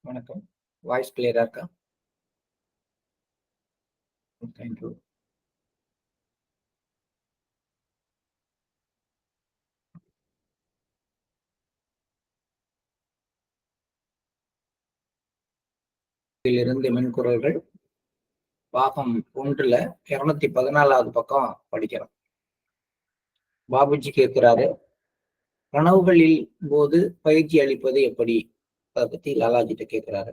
வணக்கம். வாய்ஸ் கிளியரா இருக்கா? Thank you. இதிலிருந்து மென்குரல்கள் பாகம் 1ல 214வது பக்கம் படிக்கிறோம். பாபுஜி கேட்கிறாரு, கனவுகளில் போது பயிற்சி அளிப்பது எப்படி? அதை பத்தி லாலாஜிட்ட கேட்கிறாரு.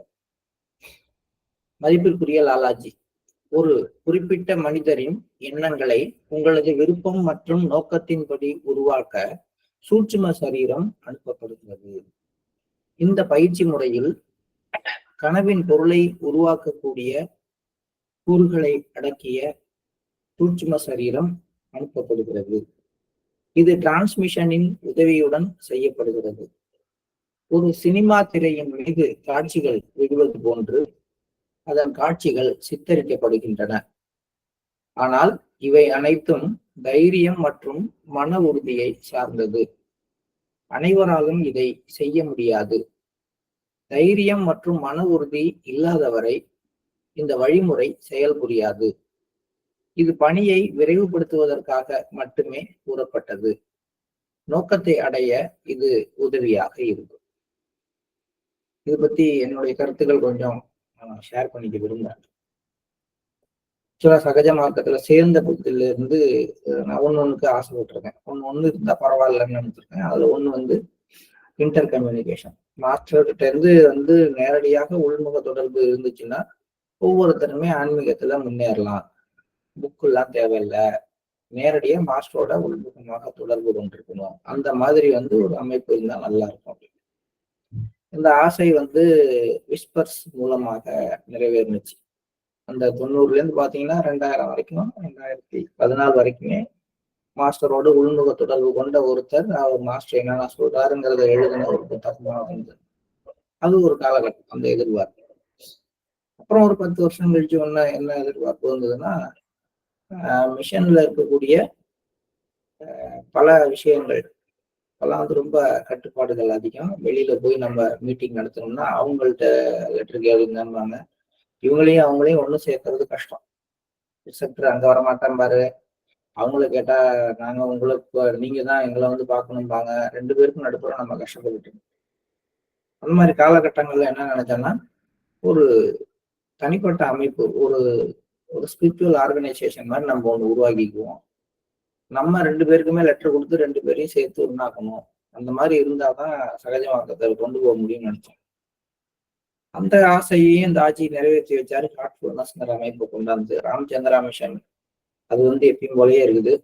மதிப்பிற்குரிய லாலாஜி, ஒரு குறிப்பிட்ட மனிதரின் எண்ணங்களை உங்களது விருப்பம் மற்றும் நோக்கத்தின்படி உருவாக்க சூட்சும சரீரம் அனுப்பப்படுகிறது. இந்த பயிற்சி முறையில் கனவின் பொருளை உருவாக்கக்கூடிய கூறுகளை அடக்கிய சூட்சும சரீரம் அனுப்பப்படுகிறது. இது டிரான்ஸ்மிஷனின் உதவியுடன் செய்யப்படுகிறது. ஒரு சினிமா திரையின் மீது காட்சிகள் விடுவது போன்று அதன் காட்சிகள் சித்தரிக்கப்படுகின்றன. ஆனால் இவை அனைத்தும் தைரியம் மற்றும் மன உறுதியை சார்ந்தது. அனைவராலும் இதை செய்ய முடியாது. தைரியம் மற்றும் மன உறுதி இல்லாதவரை இந்த வழிமுறை செயல்புரியாது. இது பணியை விரைவுபடுத்துவதற்காக மட்டுமே கூறப்பட்டது. நோக்கத்தை அடைய இது உதவியாக இருக்கும். இது பத்தி என்னுடைய கருத்துக்கள் கொஞ்சம் ஷேர் பண்ணிக்க விரும்புறேன். சகஜ மார்க்கத்துல சேர்ந்த புத்தில இருந்து நான் ஒண்ணுக்கு ஆசைப்பட்டிருக்கேன். ஒண்ணு இருந்தா பரவாயில்லன்னு நினைச்சிருக்கேன். அதுல ஒண்ணு இன்டர் கம்யூனிகேஷன். மாஸ்டர் கிட்ட இருந்து நேரடியாக உள்முக தொடர்பு இருந்துச்சுன்னா ஒவ்வொருத்தருமே ஆன்மீகத்துல முன்னேறலாம். புக்கு எல்லாம் தேவையில்லை. நேரடியா மாஸ்டரோட உள்முகமாக தொடர்பு கொண்டிருக்கணும். அந்த மாதிரி ஒரு அமைப்பு இருந்தா நல்லா இருக்கும். இந்த ஆசை விஸ்பர்ஸ் மூலமாக நிறைவேறுனுச்சு. அந்த 90ல இருந்து பாத்தீங்கன்னா 2000 வரைக்கும் 2014 வரைக்குமே மாஸ்டரோட உள்முக தொடர்பு கொண்ட ஒருத்தர் அவர் மாஸ்டர் என்னென்ன சொல்றாருங்கிறத எழுதின ஒரு புத்தகமா அது ஒரு காலகட்டம். அந்த எதிர்பார்ப்பு அப்புறம் ஒரு 10 வருஷம் கழிச்சு என்ன எதிர்பார்ப்பு வந்ததுன்னா, மிஷன்ல இருக்கக்கூடிய பல விஷயங்கள் அப்பெல்லாம் ரொம்ப கட்டுப்பாடுகள் அதிகம். வெளியில போய் நம்ம மீட்டிங் நடத்தணும்னா அவங்கள்ட்ட லெட்டர் கேளுங்கன்னு இவங்களையும் அவங்களையும் ஒன்றும் சேர்க்கறது கஷ்டம். ரிசப்டர் அங்க வரமாட்டேன் பாரு, அவங்கள கேட்டா நாங்க உங்களுக்கு நீங்க தான் எங்களை பார்க்கணும்பாங்க. 2 பேருக்கும் நடுப்புற நம்ம கஷ்டப்பட்டு அந்த மாதிரி காலகட்டங்கள்ல என்ன நினைச்சோன்னா, ஒரு தனிப்பட்ட அமைப்பு, ஒரு ஸ்பிரிச்சுவல் ஆர்கனைசேஷன் மாதிரி நம்ம ஒன்று உருவாக்கிக்குவோம். நம்ம 2 பேருக்குமே லெட்டர் கொடுத்து 2 பேரையும் சேர்த்து ஒண்ணாக்கணும். அந்த மாதிரி இருந்தாதான் சகஜ மார்க்கத்தை கொண்டு போக முடியும்னு நினைச்சோம். அந்த ஆசையையும் இந்த ஆட்சி நிறைவேற்றி வச்சாரு. ஹார்ட்ஃபுல்னஸ்ங்கிற அமைப்பை கொண்டாந்து ராமச்சந்திரா மிஷன் அது எப்பயும் போலயே இருக்குது.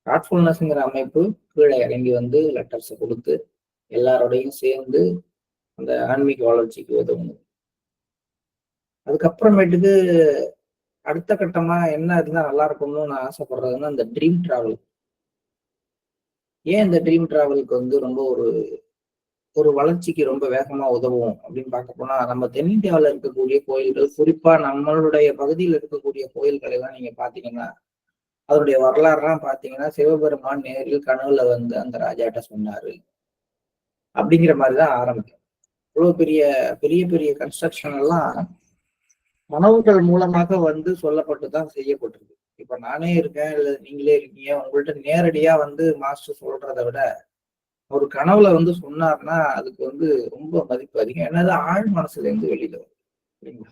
ஹார்ட்ஃபுல்னஸ்ங்கிற அமைப்பு கீழே இறங்கி லெட்டர்ஸை கொடுத்து எல்லாரோடையும் சேர்ந்து அந்த ஆன்மீக வளர்ச்சிக்கு உதவும். அதுக்கப்புறமேட்டுக்கு அடுத்த கட்டமா என்ன இருந்தா நல்லா இருக்கும்னு நான் ஆசைப்படுறதுன்னா, இந்த ட்ரீம் டிராவல். ஏன் இந்த ட்ரீம் டிராவலுக்கு ரொம்ப ஒரு வளர்ச்சிக்கு ரொம்ப வேகமா உதவும் அப்படின்னு பார்க்க போனா, நம்ம தென்னிந்தியாவில் இருக்கக்கூடிய கோயில்கள், குறிப்பா நம்மளுடைய பகுதியில் இருக்கக்கூடிய கோயில்களை எல்லாம் நீங்க பாத்தீங்கன்னா, அதனுடைய வரலாறுலாம் பாத்தீங்கன்னா, சிவபெருமான் நேரில் கனவுல அந்த ராஜாட்ட சொன்னாரு அப்படிங்கிற மாதிரிதான் ஆரம்பிக்கும். இவ்வளவு பெரிய பெரிய பெரிய கன்ஸ்ட்ரக்ஷன் எல்லாம் கனவுகள் மூலமாக சொல்லப்பட்டுதான் செய்யப்பட்டிருக்கு. இப்ப நானே இருக்கேன், இல்ல நீங்களே இருக்கீங்க, உங்கள்ட்ட நேரடியா மாஸ்டர் சொல்றதை விட ஒரு கனவுல சொன்னார்னா அதுக்கு ரொம்ப மதிப்பு அதிகம். என்னது ஆழ் மனசுல இருந்து வெளியில வரும்.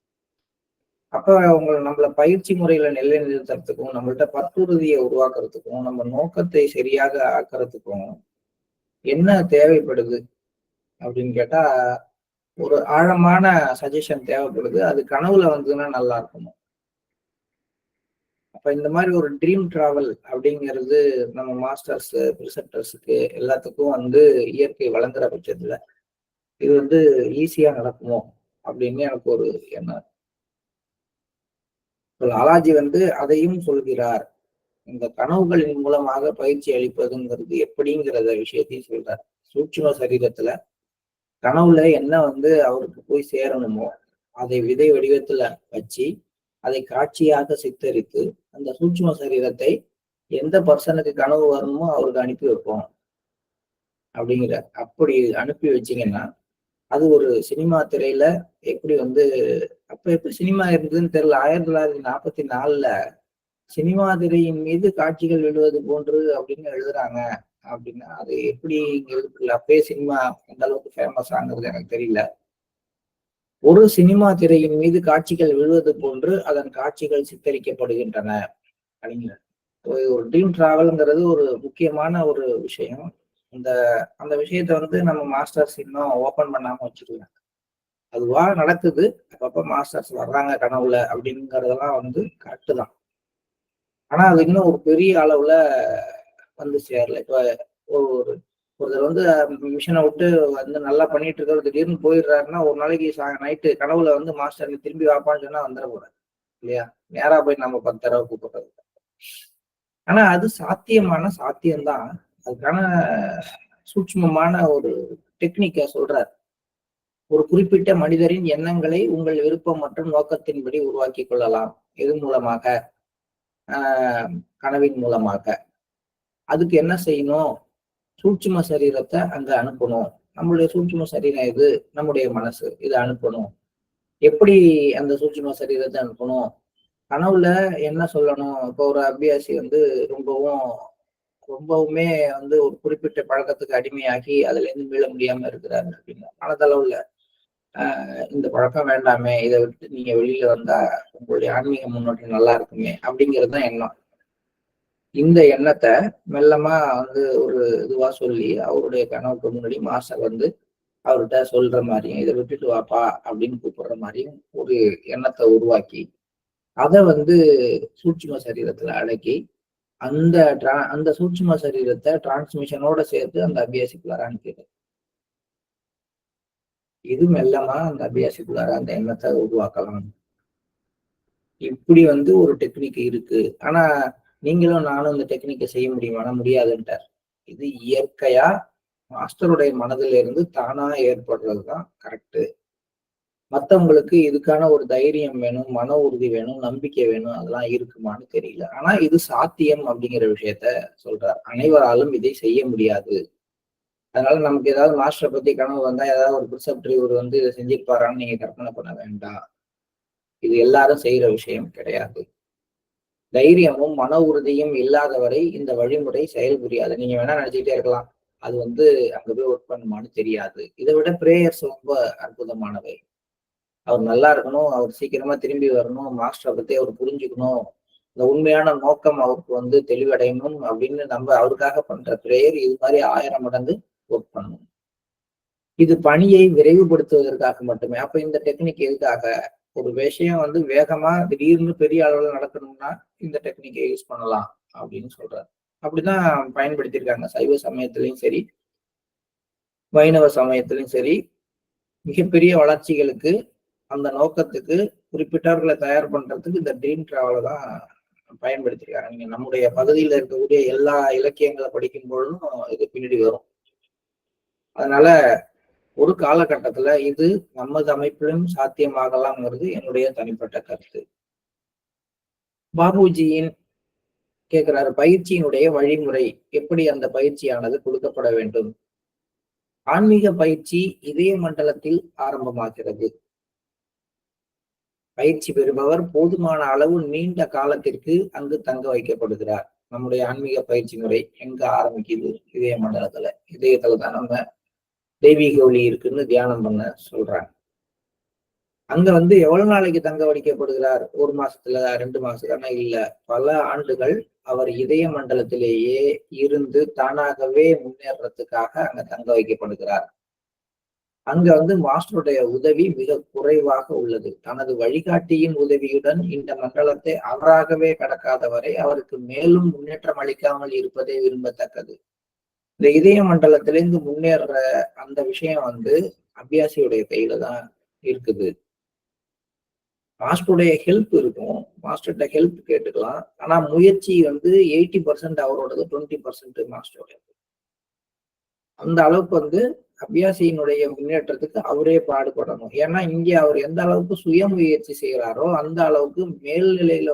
அப்ப நம்மள பயிற்சி முறையில நிலைநிறுத்துறதுக்கும், நம்மள்ட்ட பற்றுறுதியை உருவாக்குறதுக்கும், நம்ம நோக்கத்தை சரியாக ஆக்குறதுக்கும் என்ன தேவைப்படுது அப்படின்னு கேட்டா, ஒரு ஆழமான சஜஷன் தேவைப்படுது. அது கனவுல வந்ததுன்னா நல்லா இருக்கணும். அப்ப இந்த மாதிரி ஒரு ட்ரீம் டிராவல் அப்படிங்கிறது நம்ம மாஸ்டர்ஸ், ப்ரிசெப்டர்ஸுக்கு எல்லாத்துக்கும் இயற்கை வழங்குற பட்சத்துல இது ஈஸியா நடக்குமோ அப்படின்னு எனக்கு ஒரு எண்ணம். லாலாஜி அதையும் சொல்கிறார். இந்த கனவுகளின் மூலமாக பயிற்சி அளிப்பதுங்கிறது எப்படிங்கிறத விஷயத்தையும் சொல்றார். சூட்சும சரீரத்துல கனவுல என்ன அவருக்கு போய் சேரணுமோ அதை விதை வடிவத்துல வச்சு அதை காட்சியாக சித்தரித்து அந்த சூட்சும சரீரத்தை எந்த பர்சனுக்கு கனவு வரணுமோ அவருக்கு அனுப்பி வைப்போம் அப்படிங்கிற. அப்படி அனுப்பி வச்சீங்கன்னா அது ஒரு சினிமா திரையில எப்படி வந்து அப்ப எப்படி சினிமா இருந்ததுன்னு தெரியல. 1944ல சினிமா திரையின் மீது காட்சிகள் விழுவது போன்று அப்படின்னு எழுதுறாங்க அப்படின்னா அது எப்படி இங்க இருக்குல்ல. அப்பயே சினிமா எந்த அளவுக்கு ஃபேமஸ் ஆகுறது எனக்கு தெரியல. ஒரு சினிமா திரையின் மீது காட்சிகள் விழுவது போன்று அதன் காட்சிகள் சித்தரிக்கப்படுகின்றன அப்படிங்கிற ஒரு ட்ரீம் டிராவல்ங்கிறது ஒரு முக்கியமான ஒரு விஷயம். இந்த அந்த விஷயத்த வந்து நம்ம மாஸ்டர்ஸ் இன்னும் ஓபன் பண்ணாம வச்சிருக்காங்க. அதுவா நடக்குது. அப்பப்ப மாஸ்டர்ஸ் வர்றாங்க கனவுல அப்படிங்கறதெல்லாம் வந்து கரெக்ட் தான். ஆனா அது இன்னும் ஒரு பெரிய அளவுல வந்து சேரல. இப்ப ஒரு ஒருத்தர் வந்து மிஷினை விட்டு வந்து நல்லா பண்ணிட்டு இருக்காரு, திடீர்னு போயிடுறாருன்னா ஒரு நாளைக்கு நைட்டு கனவுல வந்து மாஸ்டர் நீ திரும்பி வாப்பான்னு சொன்னா வந்துட போறாரு இல்லையா? நேரா போய் நம்ம 10 தடவை கூப்பிடுறது. ஆனா அது சாத்தியம்தான். அதுக்கான சூட்சுமமான ஒரு டெக்னிக்க சொல்றார். ஒரு குறிப்பிட்ட மனிதரின் எண்ணங்களை உங்கள் விருப்பம் மற்றும் நோக்கத்தின்படி உருவாக்கி கொள்ளலாம். எது மூலமாக? கனவின் மூலமாக. அதுக்கு என்ன செய்யணும்? சூட்சும சரீரத்தை அங்க அனுப்பணும். நம்மளுடைய சூட்சும சரீரம் எது? நம்முடைய மனசு. இதை அனுப்பணும். எப்படி அந்த சூட்சும சரீரத்தை அனுப்பணும்? கனவுல என்ன சொல்லணும்? இப்போ ஒரு அபியாசி வந்து ரொம்பவும் ரொம்பவுமே வந்து ஒரு குறிப்பிட்ட பழக்கத்துக்கு அடிமையாகி அதுல இருந்து மீள முடியாம இருக்கிறாரு அப்படின்னா மனதளவுல இந்த பழக்கம் வேண்டாமே, இதை விட்டு நீங்க வெளியில வந்தா உங்களுடைய ஆன்மீக முன்னோட்டம் நல்லா இருக்குமே அப்படிங்கிறது தான் எண்ணம். இந்த எண்ணத்தை மெல்லமா வந்து ஒரு இதுவா சொல்லி அவருடைய கனவுக்கு முன்னாடி மாஸ்டர் வந்து அவர்கிட்ட சொல்ற மாதிரியும் இதை விட்டுட்டு வாப்பா அப்படின்னு கூப்பிடுற மாதிரியும் ஒரு எண்ணத்தை உருவாக்கி அதை வந்து சூட்சும சரீரத்துல அடக்கி அந்த அந்த சூட்சும சரீரத்தை டிரான்ஸ்மிஷனோட சேர்த்து அந்த அபியாசிக்குள்ளார அனுப்பிடுது. இது மெல்லமா அந்த அபியாசிக்குள்ளார அந்த எண்ணத்தை உருவாக்கலாம். இப்படி வந்து ஒரு டெக்னிக் இருக்கு. ஆனா நீங்களும் நானும் இந்த டெக்னிக்கை செய்ய முடியுமானா முடியாதுன்ட்டார். இது இயற்கையா மாஸ்டருடைய மனதில இருந்து தானா ஏற்படுறதுதான் கரெக்ட். மத்தவங்களுக்கு இதுக்கான ஒரு தைரியம் வேணும், மன உறுதி வேணும், நம்பிக்கை வேணும். அதெல்லாம் இருக்குமான்னு தெரியல. ஆனா இது சாத்தியம் அப்படிங்கிற விஷயத்த சொல்றார். அனைவராலும் இதை செய்ய முடியாது. அதனால நமக்கு ஏதாவது மாஸ்டரை பத்தி கனவு வந்தா ஏதாவது ஒரு பிரிசப்டர் இவர் வந்து இதை செஞ்சிருப்பாரான்னு நீங்க கற்பனை பண்ண வேண்டாம். இது எல்லாரும் செய்யற விஷயம் கிடையாது. தைரியமும் மன உறுதியும் இல்லாதவரை இந்த வழிமுறை செயல்புரியாது. நீங்க வேணா நினைச்சுக்கிட்டே இருக்கலாம், அது வந்து அங்க போய் ஒர்க் பண்ணுமான்னு தெரியாது. இதை விட பிரேயர்ஸ் ரொம்ப அற்புதமானவை. அவர் நல்லா இருக்கணும், அவர் சீக்கிரமா திரும்பி வரணும், மாஸ்டரை பத்தி அவர் புரிஞ்சுக்கணும், இந்த உண்மையான நோக்கம் அவருக்கு வந்து தெளிவடையணும் அப்படின்னு நம்ம அவருக்காக பண்ற பிரேயர் இது மாதிரி 1000 மடங்கு ஒர்க் பண்ணணும். இது பணியை விரைவுபடுத்துவதற்காக மட்டுமே. அப்ப இந்த டெக்னிக் எதுக்காக? ஒரு விஷயம் வந்து வேகமா திடீர்னு பெரிய அளவுல நடக்கணும்னா இந்த டெக்னிக்கை யூஸ் பண்ணலாம் அப்படின்னு சொல்றாரு. அப்படிதான் பயன்படுத்தியிருக்காங்க சைவ சமயத்திலையும் சரி, வைணவ சமயத்திலையும் சரி. மிகப்பெரிய வளர்ச்சிகளுக்கு அந்த நோக்கத்துக்கு குறிப்பிட்டவர்களை தயார் பண்றதுக்கு இந்த ட்ரீம் டிராவலை தான் பயன்படுத்திருக்காங்க. நீங்க நம்முடைய பகுதியில் இருக்கக்கூடிய எல்லா இலக்கியங்களை படிக்கும் பொழுதும் இது பின்னாடி வரும். அதனால ஒரு காலகட்டத்துல இது நமது அமைப்பிலும் சாத்தியமாகலாம்ங்கிறது என்னுடைய தனிப்பட்ட கருத்து. பாபுஜியின் கேட்கிறாரு, பயிற்சியினுடைய வழிமுறை எப்படி அந்த பயிற்சியானது கொடுக்கப்பட வேண்டும்? ஆன்மீக பயிற்சி இதய மண்டலத்தில் ஆரம்பமாகிறது. பயிற்சி பெறுபவர் போதுமான அளவு நீண்ட காலத்திற்கு அங்கு தங்க வைக்கப்படுகிறார். நம்முடைய ஆன்மீக பயிற்சி முறை எங்க ஆரம்பிக்குது? இதய மண்டலத்துல. இதயத்துலதான் நம்ம தெய்வீக ஒளி இருக்குன்னு தியானம் பண்ண சொல்றாங்க. அங்க வந்து எவ்வளவு நாளைக்கு தங்க வைக்கப்படுகிறார்? 1 மாசத்துல, 2 மாசத்துலன்னா இல்ல, பல ஆண்டுகள் அவர் இதய மண்டலத்திலேயே இருந்து தானாகவே முன்னேறதுக்காக அங்க தங்க வைக்கப்படுகிறார். அங்க வந்து மாஸ்டருடைய உதவி மிக குறைவாக உள்ளது. தனது வழிகாட்டியின் உதவியுடன் இந்த மண்டலத்தை அவராகவே கடக்காதவரை அவருக்கு மேலும் முன்னேற்றம் அளிக்காமல் இருப்பதே விரும்பத்தக்கது. இந்த இதய மண்டலத்திலிருந்து முன்னேற அந்த விஷயம் வந்து அபியாசியுடைய கையில தான் இருக்குது. மாஸ்டருடைய ஹெல்ப் இருக்கும். மாஸ்டர்கிட்ட ஹெல்ப் கேட்டுக்கலாம். ஆனா முயற்சி வந்து 80% அவரோடது, 20% மாஸ்டருடைய. அந்த அளவுக்கு வந்து அபியாசியினுடைய முன்னேற்றத்துக்கு அவரே பாடுபடணும். ஏன்னா இங்க அவர் எந்த அளவுக்கு சுய முயற்சி செய்யறாரோ அந்த அளவுக்கு மேல்நிலையில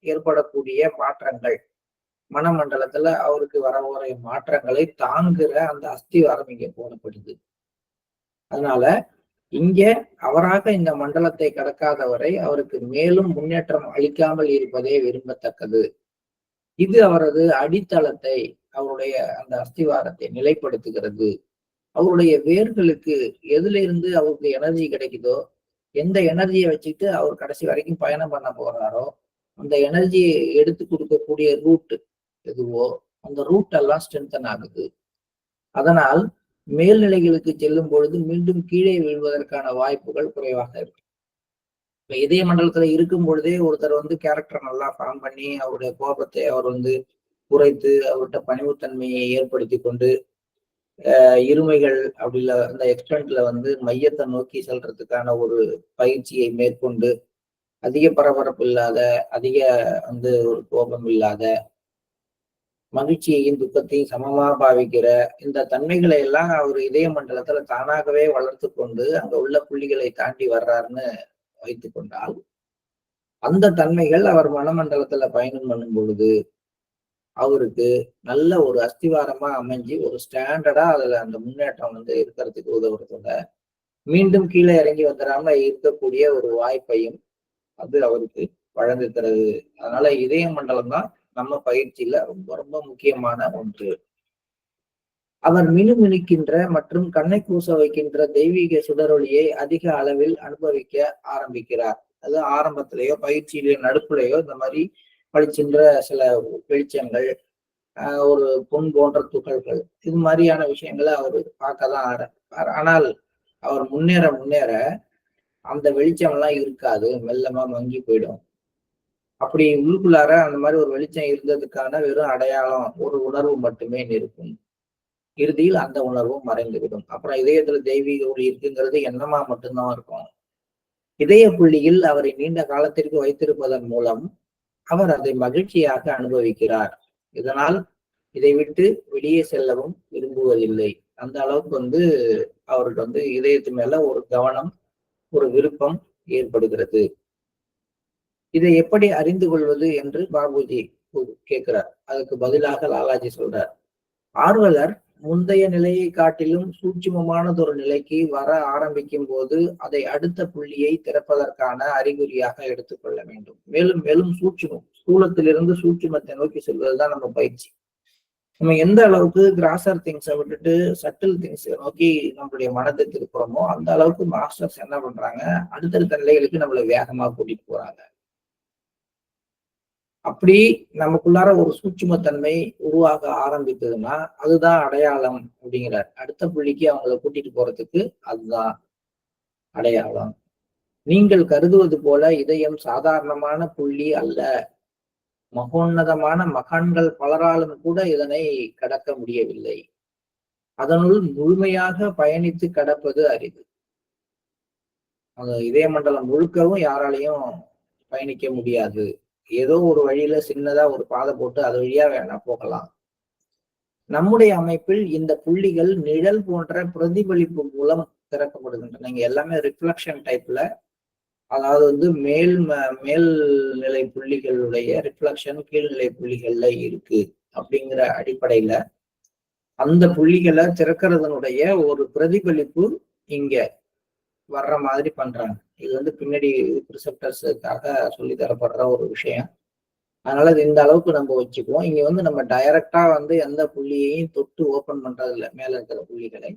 ஏற்படக்கூடிய மாற்றங்கள், மனமண்டலத்துல அவருக்கு வரக்கூடிய மாற்றங்களை தாங்குகிற அந்த அஸ்திவாரம் இங்க போடப்படுது. அதனால இங்க அவராக இந்த மண்டலத்தை கடக்காதவரை அவருக்கு மேலும் முன்னேற்றம் அளிக்காமல் இருப்பதே விரும்பத்தக்கது. இது அவரது அடித்தளத்தை, அவருடைய அந்த அஸ்திவாரத்தை நிலைப்படுத்துகிறது. அவருடைய வேர்களுக்கு எதுல இருந்து அவருக்கு எனர்ஜி கிடைக்குதோ, எந்த எனர்ஜியை வச்சுட்டு அவர் கடைசி வரைக்கும் பயணம் பண்ண போறாரோ, அந்த எனர்ஜியை எடுத்து கொடுக்கக்கூடிய ரூட் எதுவோ அந்த ரூட் எல்லாம் ஸ்ட்ரென்தன் ஆகுது. அதனால் மேல்நிலைகளுக்கு செல்லும் பொழுது மீண்டும் கீழே விழுவதற்கான வாய்ப்புகள் குறைவாக இருக்கு. இப்ப இதய மண்டலத்துல இருக்கும் பொழுதே ஒருத்தர் வந்து கேரக்டர் நல்லா ஃபார்ம் பண்ணி அவருடைய கோபத்தை அவர் வந்து குறைத்து அவர்கிட்ட பணிவுத்தன்மையை ஏற்படுத்தி கொண்டு இருமைகள் அப்படி இல்ல அந்த எக்ஸ்டென்ட்ல வந்து மையத்தை நோக்கி செல்றதுக்கான ஒரு பயிற்சியை மேற்கொண்டு அதிக பரபரப்பு இல்லாத, அதிக வந்து ஒரு கோபம் இல்லாத, மகிழ்ச்சியையும் துக்கத்தையும் சமமா பாவிக்கிற இந்த தன்மைகளை எல்லாம் அவர் இதய மண்டலத்துல தானாகவே வளர்த்து கொண்டு அங்க உள்ள புள்ளிகளை தாண்டி வர்றாருன்னு வைத்துக் கொண்டால், அந்த தன்மைகள் அவர் மனமண்டலத்துல பயணம் பண்ணும் பொழுது அவருக்கு நல்ல ஒரு அஸ்திவாரமா அமைஞ்சு ஒரு ஸ்டாண்டர்டா அதுல அந்த முன்னேற்றம் வந்து இருக்கிறதுக்கு உதவுறதோட மீண்டும் கீழே இறங்கி வந்துடாம இருக்கக்கூடிய ஒரு வாய்ப்பையும் அது அவருக்கு வழங்குகிறது. அதனால இதய மண்டலம் தான் நம்ம பயிற்சியில ரொம்ப ரொம்ப முக்கியமான ஒன்று. அவர் மினுமினுக்கின்ற மற்றும் கண்ணை கூச வைக்கின்ற தெய்வீக சுடரொளியை அதிக அளவில் அனுபவிக்க ஆரம்பிக்கிறார். அது ஆரம்பத்திலேயோ பயிற்சியிலேயோ நடுப்புலையோ இந்த மாதிரி பளிச்சின்ற சில வெளிச்சங்கள், ஒரு பொன் போன்ற துகள்கள், இது மாதிரியான விஷயங்களை அவர் பார்க்கதான் ஆரம்பிப்பார். ஆனால் அவர் முன்னேற முன்னேற அந்த வெளிச்சம் எல்லாம் இருக்காது, மெல்லமா மங்கி போயிடும். அப்படி உள்ளுக்குள்ளார அந்த மாதிரி ஒரு வெளிச்சம் இருந்ததுக்கான வெறும் அடையாளம், ஒரு உணர்வு மட்டுமே இருக்கும். இறுதியில் அந்த உணர்வும் மறைந்துவிடும். அப்புறம் இதயத்துல தெய்வீக ஒளி இருக்குங்கிறது எண்ணமா மட்டும்தான் இருக்கும். இதய புள்ளியில் அவரை நீண்ட காலத்திற்கு வைத்திருப்பதன் மூலம் அவர் அதை மகிழ்ச்சியாக அனுபவிக்கிறார். இதனால் இதை விட்டு வெளியே செல்லவும் விரும்புவதில்லை. அந்த அளவுக்கு வந்து அவருக்கு வந்து இதயத்து மேல ஒரு கவனம், ஒரு விருப்பம் ஏற்படுகிறது. இதை எப்படி அறிந்து கொள்வது என்று பாபுஜி கேட்கிறார். அதுக்கு பதிலாக லாலாஜி சொல்றார், ஆர்வலர் முந்தைய நிலையை காட்டிலும் சூட்சுமமானதொரு நிலைக்கு வர ஆரம்பிக்கும் போது அதை அடுத்த புள்ளியை திறப்பதற்கான அறிகுறியாக எடுத்துக்கொள்ள வேண்டும். மேலும் மேலும் சூட்சுமம், ஸ்தூலத்திலிருந்து சூட்சுமத்தை நோக்கி செல்வதுதான் நம்ம பயிற்சி. நம்ம எந்த அளவுக்கு கிராசர் திங்ஸை விட்டுட்டு சட்டில் திங்ஸ் நோக்கி நம்மளுடைய மனதை திருப்புறோமோ அந்த அளவுக்கு மாஸ்டர்ஸ் என்ன பண்றாங்க, அடுத்தடுத்த நிலைகளுக்கு நம்மளை வேகமா கூட்டிட்டு போறாங்க. அப்படி நமக்குள்ளார ஒரு சூட்சுமத்தன்மை உருவாக ஆரம்பித்ததுன்னா அதுதான் அடையாளம் அப்படிங்கிறார். அடுத்த புள்ளிக்கு அவங்கள கூட்டிட்டு போறதுக்கு அதுதான் அடையாளம். நீங்கள் கருதுவது போல இதயம் சாதாரணமான புள்ளி அல்ல. மகோன்னதமான மகான்கள் பலராலும் கூட இதனை கடக்க முடியவில்லை. அதனுள் முழுமையாக பயணித்து கடப்பது அரிது. அந்த இதய மண்டலம் முழுக்கவும் யாராலையும் பயணிக்க முடியாது. ஏதோ ஒரு வழியில சின்னதா ஒரு பாதை போட்டு அது வழியா வேணா போகலாம். நம்முடைய அமைப்பில் இந்த புள்ளிகள் நிழல் போன்ற பிரதிபலிப்பு மூலம் திறக்கப்படுகின்றன. இங்க எல்லாமே ரிஃப்ளக்ஷன் டைப்ல, அதாவது வந்து மேல்நிலை புள்ளிகளுடைய ரிஃப்ளக்ஷன் கீழ்நிலை புள்ளிகள்ல இருக்கு அப்படிங்கிற அடிப்படையில அந்த புள்ளிகளை திறக்கிறதனுடைய ஒரு பிரதிபலிப்பு இங்க வர்ற மாதிரி பண்றாங்க. இது வந்து பின்னாடி ரிசப்டர்ஸுக்காக சொல்லி தரப்படுற ஒரு விஷயம். அதனால இது இந்த அளவுக்கு நம்ம வச்சுக்குவோம். இங்க வந்து நம்ம டைரக்டா வந்து எந்த புள்ளியையும் தொட்டு ஓபன் பண்றது இல்லை. மேல இருக்கிற புள்ளிகளை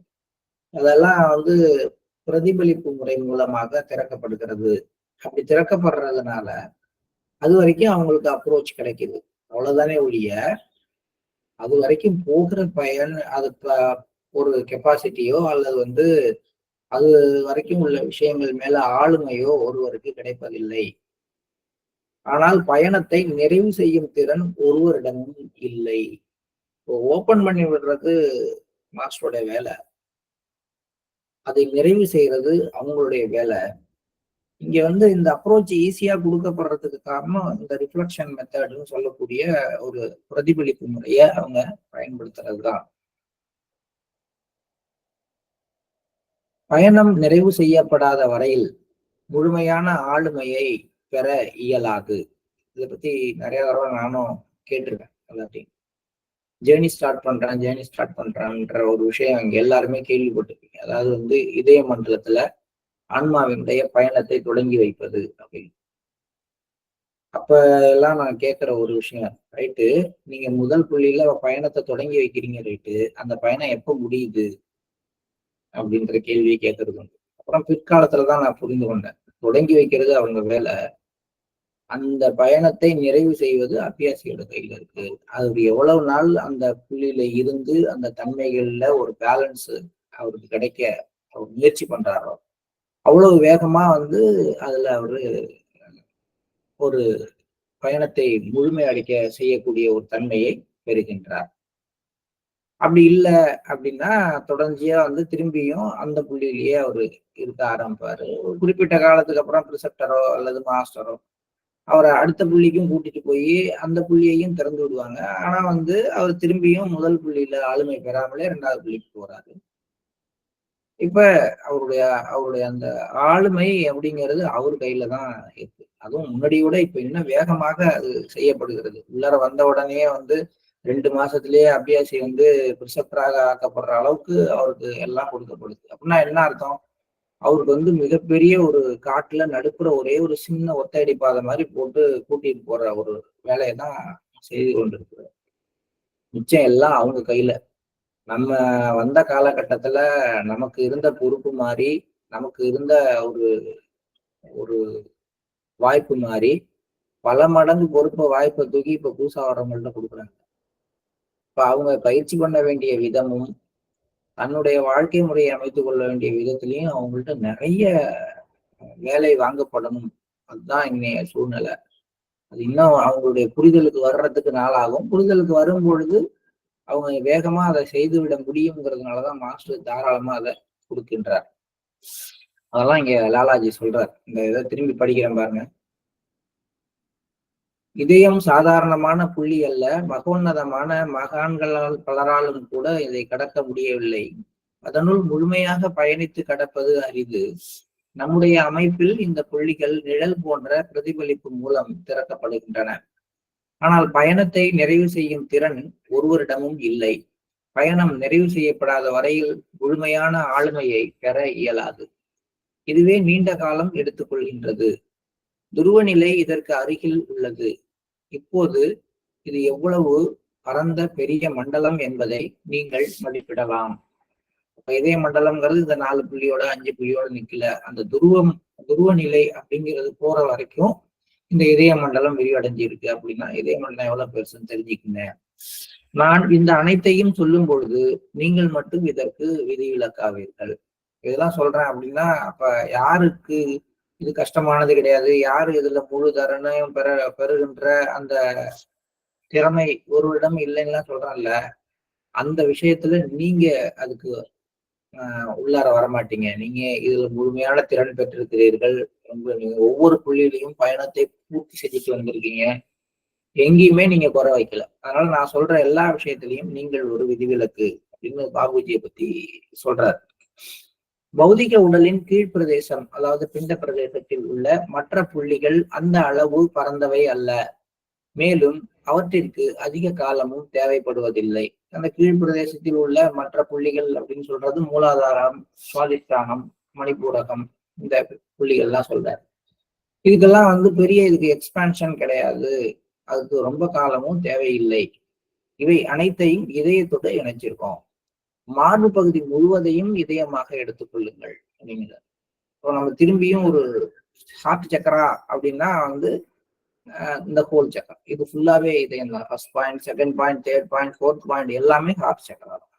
அதெல்லாம் வந்து பிரதிபலிப்பு முறை மூலமாக திறக்கப்படுகிறது. அப்படி திறக்கப்படுறதுனால அது வரைக்கும் அவங்களுக்கு அப்ரோச் கிடைக்குது. அவ்வளவுதானே ஒழிய அது வரைக்கும் போகிற பயன் அது ஒரு கெப்பாசிட்டியோ அல்லது வந்து அது வரைக்கும் உள்ள விஷயங்கள் மேல ஆளுமையோ ஒருவருக்கு கிடைப்பதில்லை. ஆனால் பயணத்தை நிறைவு செய்யும் திறன் ஒருவரிடமும் இல்லை. ஓபன் பண்ணி விடுறது மாஸ்டருடைய வேலை, அதை நிறைவு செய்யறது அவங்களுடைய வேலை. இங்க வந்து இந்த அப்ரோச் ஈஸியா கொடுக்கப்படுறதுக்கு காரணம் இந்த ரிஃப்ளக்ஷன் மெத்தட்னு சொல்லக்கூடிய ஒரு பிரதிபலிப்பு முறையை அவங்க பயன்படுத்துறதுதான். பயணம் நிறைவு செய்யப்படாத வரையில் முழுமையான ஆளுமையை பெற இயலாது. இதை பத்தி நிறைய தடவை நானும் கேட்டிருக்கேன். எல்லாத்தையும் ஜேர்னி ஸ்டார்ட் பண்றேன்ற ஒரு விஷயம் இங்க எல்லாருமே கேள்விப்பட்டிருக்கீங்க. அதாவது வந்து இதய மண்டலத்துல ஆன்மாவினுடைய பயணத்தை தொடங்கி வைப்பது அப்படின்னு. அப்ப எல்லாம் நான் கேட்கிற ஒரு விஷயம், ரைட்டு, நீங்க முதல் புள்ளியில பயணத்தை தொடங்கி வைக்கிறீங்க, ரைட்டு, அந்த பயணம் எப்ப முடியுது அப்படின்ற கேள்வியை கேட்கறது உண்டு. அப்புறம் பிற்காலத்துலதான் நான் புரிந்து கொண்டேன், தொடங்கி வைக்கிறது அவங்க வேலை, அந்த பயணத்தை நிறைவு செய்வது அபியாசியோட கையில இருக்கு. அது எவ்வளவு நாள் அந்த புள்ளியில இருந்து அந்த தன்மைகள்ல ஒரு பேலன்ஸ் அவருக்கு கிடைக்க அவர் முயற்சி பண்றாரோ, அவ்வளவு வேகமா அதுல அவரு ஒரு பயணத்தை முழுமையடைக்க செய்யக்கூடிய ஒரு தன்மையை பெறுகின்றார். அப்படி இல்லை அப்படின்னா தொடர்ச்சியா திரும்பியும் அந்த புள்ளியிலேயே அவரு இருக்க ஆரம்பிப்பாரு. ஒரு குறிப்பிட்ட காலத்துக்கு அப்புறம் பிரிசெப்டரோ அல்லது மாஸ்டரோ அவரை அடுத்த புள்ளிக்கும் கூட்டிட்டு போய் அந்த புள்ளியையும் திறந்து விடுவாங்க. ஆனா அவர் திரும்பியும் முதல் புள்ளியில ஆளுமை பெறாமலே 2வது புள்ளிக்கு போறாரு. இப்ப அவருடைய அவருடைய அந்த ஆளுமை அப்படிங்கிறது அவர் கையில தான் இருக்கு. அதுவும் முன்னாடியோட இப்ப இன்னும் வேகமாக அது செய்யப்படுகிறது. உள்ளார வந்த உடனே 2 மாசத்திலேயே அபியாசி பிரிசெப்டராக ஆக்கப்படுற அளவுக்கு அவருக்கு எல்லாம் கொடுக்கப்படுது. அப்படின்னா என்ன அர்த்தம்? அவருக்கு மிகப்பெரிய ஒரு காட்டுல நடுப்புற ஒரே ஒரு சின்ன ஒத்தையடி பாதை மாதிரி போட்டு கூட்டிட்டு போற ஒரு வேலையை தான் செய்து கொண்டிருக்கிறார். மிச்சம் எல்லாம் அவங்க கையில. நம்ம வந்த காலகட்டத்துல நமக்கு இருந்த பொறுப்பு மாறி, நமக்கு இருந்த ஒரு ஒரு வாய்ப்பு மாறி, பல மடங்கு பொறுப்பை வாய்ப்பை தூக்கி இப்ப புதுசா வர்றவங்கள்ட்ட கொடுக்குறாங்க. இப்ப அவங்க பயிற்சி பண்ண வேண்டிய விதமும், தன்னுடைய வாழ்க்கை முறையை அமைத்துக் கொள்ள வேண்டிய விதத்திலையும் அவங்கள்ட்ட நிறைய வேலை வாங்கப்படணும். அதுதான் இன்னைய சூழ்நிலை. அது இன்னும் அவங்களுடைய புரிதலுக்கு வர்றதுக்கு நாளாகும். புரிதலுக்கு வரும் பொழுது அவங்க வேகமா அதை செய்துவிட முடியுங்கிறதுனாலதான் மாஸ்டர் தாராளமா அதை கொடுக்கின்றார். அதெல்லாம் இங்க லாலாஜி சொல்றார். இந்த இதை திரும்பி படிக்கிறேன் பாருங்க. இதயம் சாதாரணமான புள்ளி அல்ல, மகோன்னதமான மகான்களால் பலராலும் கூட இதை கடக்க முடியவில்லை. அதனுள் முழுமையாக பயணித்து கடப்பது அரிது. நம்முடைய அமைப்பில் இந்த புள்ளிகள் நிழல் போன்ற பிரதிபலிப்பு மூலம் திறக்கப்படுகின்றன. ஆனால் பயணத்தை நிறைவு செய்யும் திறன் ஒருவரிடமும் இல்லை. பயணம் நிறைவு செய்யப்படாத வரையில் முழுமையான ஆளுமையை பெற இயலாது. இதுவே நீண்ட காலம் எடுத்துக்கொள்கின்றது. துருவநிலை இதற்கு அருகில் உள்ளது. இப்போது இது எவ்வளவு பரந்த பெரிய மண்டலம் என்பதை நீங்கள் மதிப்பிடலாம். இதய மண்டலம்ங்கிறது இந்த 4 புள்ளியோட 5 புள்ளியோட நிக்கல. அந்த துருவ நிலை அப்படிங்கிறது போற வரைக்கும் இந்த இதய மண்டலம் விரிவடைஞ்சு இருக்கு. அப்படின்னா இதய மண்டலம் எவ்வளவு பெருசுன்னு தெரிஞ்சுக்குங்க. நான் இந்த அனைத்தையும் சொல்லும் பொழுது நீங்கள் மட்டும் இதற்கு விதிவிலக்காவீர்கள். இதெல்லாம் சொல்றேன் அப்படின்னா அப்ப யாருக்கு இது கஷ்டமானது கிடையாது, யாரு இதுல முழு தரணையும் பெறுகின்ற அந்த திறமை ஒருவரிடம் இல்லைன்னா சொல்றேன்ல, அந்த விஷயத்துல நீங்க அதுக்கு உள்ளார வரமாட்டீங்க. நீங்க இதுல முழுமையான திறன் பெற்றிருக்கிறீர்கள். நீங்க ஒவ்வொரு புள்ளியிலையும் பயணத்தை பூர்த்தி செஞ்சுட்டு வந்திருக்கீங்க. எங்கேயுமே நீங்க குறை வைக்கல. அதனால நான் சொல்ற எல்லா விஷயத்திலையும் நீங்கள் ஒரு விதிவிலக்கு அப்படின்னு பாபுஜியை பத்தி சொல்றாரு. பௌதிக உடலின் கீழ்ப்பிரதேசம், அதாவது பிண்ட பிரதேசத்தில் உள்ள மற்ற புள்ளிகள் அந்த அளவு பரந்தவை அல்ல. மேலும் அவற்றிற்கு அதிக காலமும் தேவைப்படுவதில்லை. அந்த கீழ்ப்பிரதேசத்தில் உள்ள மற்ற புள்ளிகள் அப்படின்னு சொல்றது மூலாதாரம், சுவாதிஷ்டானம், மணிப்பூரகம், இந்த புள்ளிகள்லாம் சொல்றாரு. இதுக்கெல்லாம் பெரிய இதுக்கு எக்ஸ்பான்ஷன் கிடையாது, அதுக்கு ரொம்ப காலமும் தேவையில்லை. இவை அனைத்தையும் இதயத்தோட இணைச்சிருக்கோம். மார்பு பகுதி முழுவதையும் இதயமாக எடுத்துக்கொள்ளுங்கள் அப்படிங்கிறார். இப்போ நம்ம திரும்பியும் ஒரு ஹார்ட் சக்கரா அப்படின்னா இந்த ஹோல் சக்கரம் இது ஃபுல்லாவே இதயம் தான். First point, second point, third point, fourth point எல்லாமே ஹார்ட் சக்கரா தான்.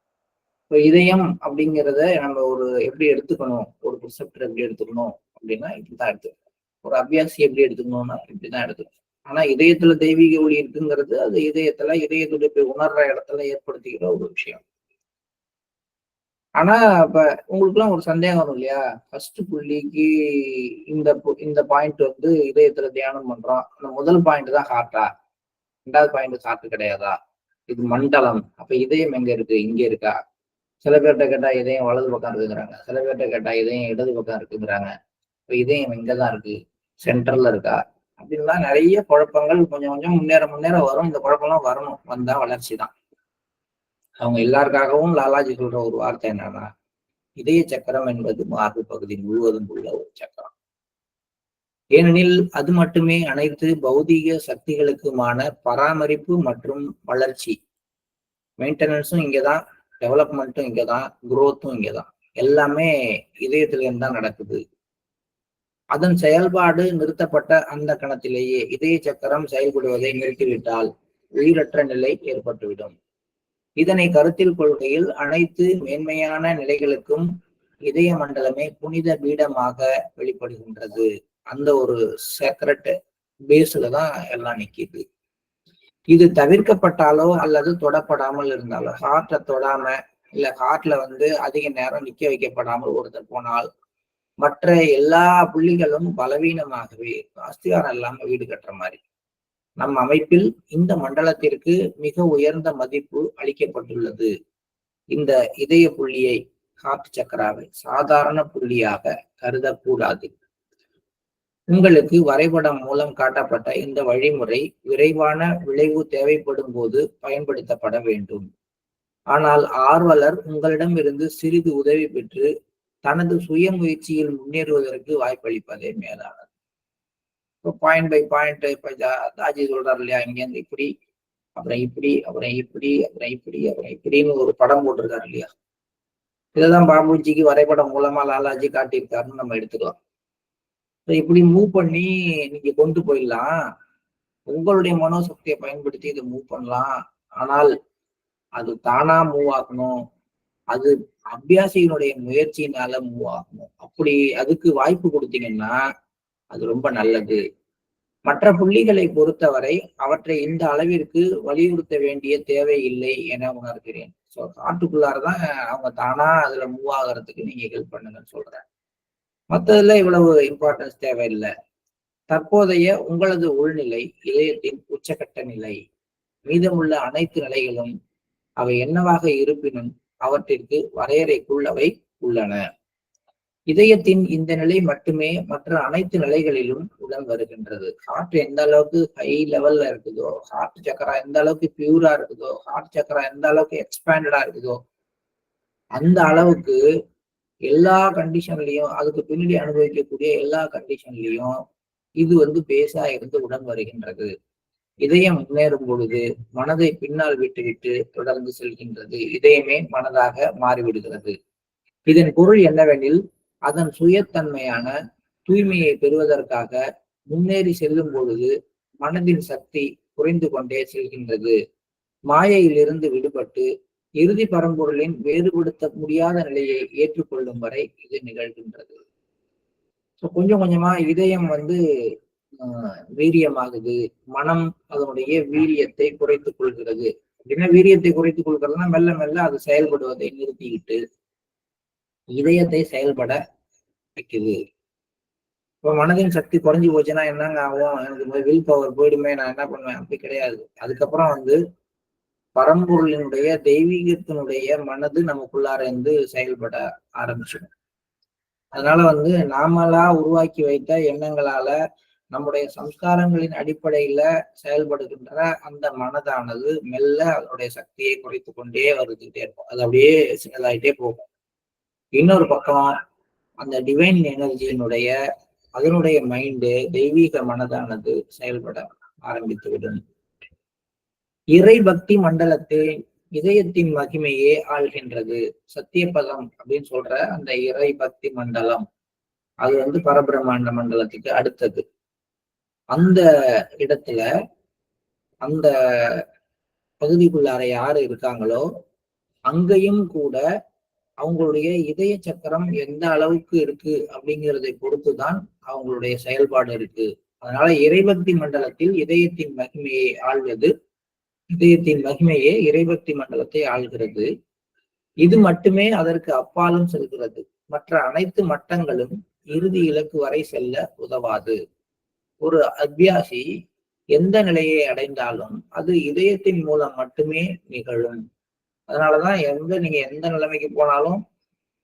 இப்போ இதயம் அப்படிங்கிறத நம்ம எப்படி எடுத்துக்கணும், ஒரு ப்ரிசெப்டர் எப்படி எடுத்துக்கணும் அப்படின்னா இப்படிதான் எடுத்துக்கணும். ஒரு அபியாசி எப்படி எடுத்துக்கணும்னா இப்படிதான் எடுத்துக்கணும். ஆனா இதயத்துல தெய்வீக ஒளி இருக்குங்கிறது அது இதயத்துடைய உணர்ற இடத்துல ஏற்படுத்திக்கிற ஒரு விஷயம். ஆனா இப்ப உங்களுக்கு எல்லாம் ஒரு சந்தேகம் வரும் இல்லையா, ஃபர்ஸ்ட் புள்ளிக்கு இந்த பாயிண்ட் இதயத்துல தியானம் பண்றோம், அந்த முதல் பாயிண்ட் தான் ஹார்ட்டா, 2வது பாயிண்ட் ஹார்ட் கிடையாதா, இது மண்டலம், அப்ப இதயம் எங்க இருக்கு, இங்க இருக்கா? சில பேர்கிட்ட கேட்டா இதயம் வலது பக்கம் இருக்குங்கிறாங்க, சில பேர்கிட்ட கேட்டா இதயம் இடது பக்கம் இருக்குங்கிறாங்க. இப்ப இதயம் எங்கதான் இருக்கு, சென்டர்ல இருக்கா? அப்படின்லாம் நிறைய குழப்பங்கள் கொஞ்சம் கொஞ்சம் முன்னேற வரும். இந்த குழப்பம்லாம் வரணும், வந்தா வளர்ச்சி தான். அவங்க எல்லாருக்காகவும் லாலாஜி சொல்ற ஒரு வார்த்தை என்னன்னா, இதய சக்கரம் என்பது மார்பு பகுதி முழுவதும் உள்ள ஒரு சக்கரம். ஏனெனில் அது மட்டுமே அனைத்து பௌதீக சக்திகளுக்குமான பராமரிப்பு மற்றும் வளர்ச்சி, மெயின்டெனன்ஸும் இங்கதான், டெவலப்மெண்ட்டும் இங்கதான், குரோத்தும் இங்கதான். எல்லாமே இதயத்திலிருந்து தான் நடக்குது. அதன் செயல்பாடு நிறுத்தப்பட்ட அந்த கணத்திலேயே இதய சக்கரம் செயல்படுவதை நிறுத்திவிட்டால் உயிரற்ற நிலை ஏற்பட்டுவிடும். இதனை கருத்தில் கொள்கையில் அனைத்து மேன்மையான நிலைகளுக்கும் இதய மண்டலமே புனித பீடமாக வெளிப்படுகின்றது. அந்த ஒரு சேக்ரெட் பேஸ்ல தான் எல்லாம் நிக்குது. இது தவிர்க்கப்பட்டாலோ அல்லது தொடப்படாமல் இருந்தாலோ, ஹார்ட்டை தொடாம இல்ல ஹார்ட்ல அதிக நேரம் நிக்க வைக்கப்படாமல் ஒருத்தர் போனால் மற்ற எல்லா புள்ளிகளும் பலவீனமாகவே, அஸ்திவாரம் இல்லாம வீடு கட்டுற மாதிரி. நம் அமைப்பில் இந்த மண்டலத்திற்கு மிக உயர்ந்த மதிப்பு அளிக்கப்பட்டுள்ளது. இந்த இதய புள்ளியை, ஹார்ட் சக்கராவை சாதாரண புள்ளியாக கருதக்கூடாது. உங்களுக்கு வரைபடம் மூலம் காட்டப்பட்ட இந்த வழிமுறை விரைவான விளைவு தேவைப்படும் போது பயன்படுத்தப்பட வேண்டும். ஆனால் ஆர்வலர் உங்களிடமிருந்து சிறிது உதவி பெற்று தனது சுய முயற்சியில் முன்னேறுவதற்கு வாய்ப்பளிப்பதே மேலானது. இப்போ பாயிண்ட் பை பாயிண்ட், இப்ப தாஜி சொல்றாரு இல்லையா, இங்கேருந்து இப்படி, அப்புறம் இப்படி, அப்புறம் இப்படி, அப்புறம் இப்படி, அப்புறம் இப்படின்னு ஒரு படம் போட்டிருக்காரு இல்லையா. இதெல்லாம் பாபுஜிக்கு வரைபடம் மூலமா லாலாஜி காட்டியிருக்காருன்னு நம்ம எடுத்துக்கலாம். இப்படி மூவ் பண்ணி நீங்க கொண்டு போயிடலாம். உங்களுடைய மனோசக்தியை பயன்படுத்தி இதை மூவ் பண்ணலாம். ஆனால் அது தானா மூவ் ஆகணும். அது அபியாசியினுடைய முயற்சியினால மூவ் ஆகணும். அப்படி அதுக்கு வாய்ப்பு கொடுத்தீங்கன்னா அது ரொம்ப நல்லது. மற்ற புள்ளிகளை பொறுத்தவரை அவற்றை இந்த அளவிற்கு வலியுறுத்த வேண்டிய தேவை இல்லை என உணர்கிறேன். ஸோ காட்டுக்குள்ளாரதான் அவங்க தானா அதுல மூவ் ஆகிறதுக்கு நீங்க ஹெல்ப் பண்ணுங்கன்னு சொல்றேன். மற்றதுல இவ்வளவு இம்பார்ட்டன்ஸ் தேவையில்லை. தற்போதைய உங்களது உள்நிலை இதயத்தின் உச்சகட்ட நிலை. மீதமுள்ள அனைத்து நிலைகளும் அவை என்னவாக இருப்பினும் அவற்றிற்கு வரையறைக்குள்ளவை உள்ளன. இதயத்தின் இந்த நிலை மட்டுமே மற்ற அனைத்து நிலைகளிலும் உடன் வருகின்றது. ஹார்ட் எந்த அளவுக்கு ஹை லெவல்ல இருக்குதோ, ஹார்ட் சக்கரா எந்த அளவுக்கு பியூரா இருக்குதோ, ஹார்ட் சக்கரா எந்த அளவுக்கு எக்ஸ்பேண்டடா இருக்குதோ, அந்த அளவுக்கு எல்லா கண்டிஷன்லயும், அதுக்கு பின்னாடி அனுபவிக்கக்கூடிய எல்லா கண்டிஷன்லயும் இது பேஸா இருந்து உடன் வருகின்றது. இதயம் முன்னேறும் பொழுது மனதை பின்னால் விட்டுவிட்டு தொடர்ந்து செல்கின்றது. இதயமே மனதாக மாறிவிடுகிறது. இதன் பொருள் என்னவெனில், அதன் சுயத்தன்மையான தூய்மையை பெறுவதற்காக முன்னேறி செல்லும் பொழுது மனதின் சக்தி குறைந்து கொண்டே செல்கின்றது. மாயையிலிருந்து விடுபட்டு இறுதி பரம்பொருளின் வேறுபடுத்த முடியாத நிலையை ஏற்றுக்கொள்ளும் வரை இது நிகழ்கின்றது. கொஞ்சம் கொஞ்சமா இதயம் வீரியமாகுது. மனம் அதனுடைய வீரியத்தை குறைத்துக் கொள்கிறது. அப்படின்னா வீரியத்தை குறைத்துக் கொள்கிறதுனா மெல்ல மெல்ல அது செயல்படுவதை நிறுத்திக்கிட்டு இதயத்தை செயல்பட வைக்குது. இப்ப மனதின் சக்தி குறைஞ்சி போச்சுன்னா என்னங்க ஆகும்? எனக்கு வில் பவர் போயிடுமே, நான் என்ன பண்ணுவேன்? அப்படி கிடையாது. அதுக்கப்புறம் பரம்பொருளினுடைய தெய்வீகத்தினுடைய மனது நமக்குள்ளார செயல்பட ஆரம்பிச்சிடும். அதனால நாமளா உருவாக்கி வைத்த எண்ணங்களால நம்முடைய சம்ஸ்காரங்களின் அடிப்படையில செயல்படுகின்ற அந்த மனதானது மெல்ல அதனுடைய சக்தியை குறைத்து கொண்டே வந்துகிட்டே இருக்கும். அது அப்படியே சின்னதாயிட்டே போகும். இன்னொரு பக்கம் அந்த டிவைன் எனர்ஜியினுடைய அதனுடைய மைண்டு, தெய்வீக மனதானது செயல்பட ஆரம்பித்து விடும். இறை பக்தி மண்டலத்தை இதயத்தின் மகிமையே ஆள்கின்றது. சத்தியபதம் அப்படின்னு சொல்ற அந்த இறை பக்தி மண்டலம் அது பரபிரம்மாண்ட மண்டலத்துக்கு அடுத்தது. அந்த இடத்துல அந்த பகுதிக்குள்ளார யாரு இருக்காங்களோ அங்கேயும் கூட அவங்களுடைய இதய சக்கரம் எந்த அளவுக்கு இருக்கு அப்படிங்கிறதை பொறுத்துதான் அவங்களுடைய செயல்பாடு இருக்கு. அதனால இறைபக்தி மண்டலத்தில் இதயத்தின் மகிமையை ஆள்வது, இதயத்தின் மகிமையே இறைபக்தி மண்டலத்தை ஆள்கிறது. இது மட்டுமே அதற்கு அப்பாலும் செல்கிறது. மற்ற அனைத்து மட்டங்களும் இறுதி இலக்கு வரை செல்ல உதவாது. ஒரு அபியாசி எந்த நிலையை அடைந்தாலும் அது இதயத்தின் மூலம் மட்டுமே நிகழும். அதனாலதான் நீங்க எந்த நிலைமைக்கு போனாலும்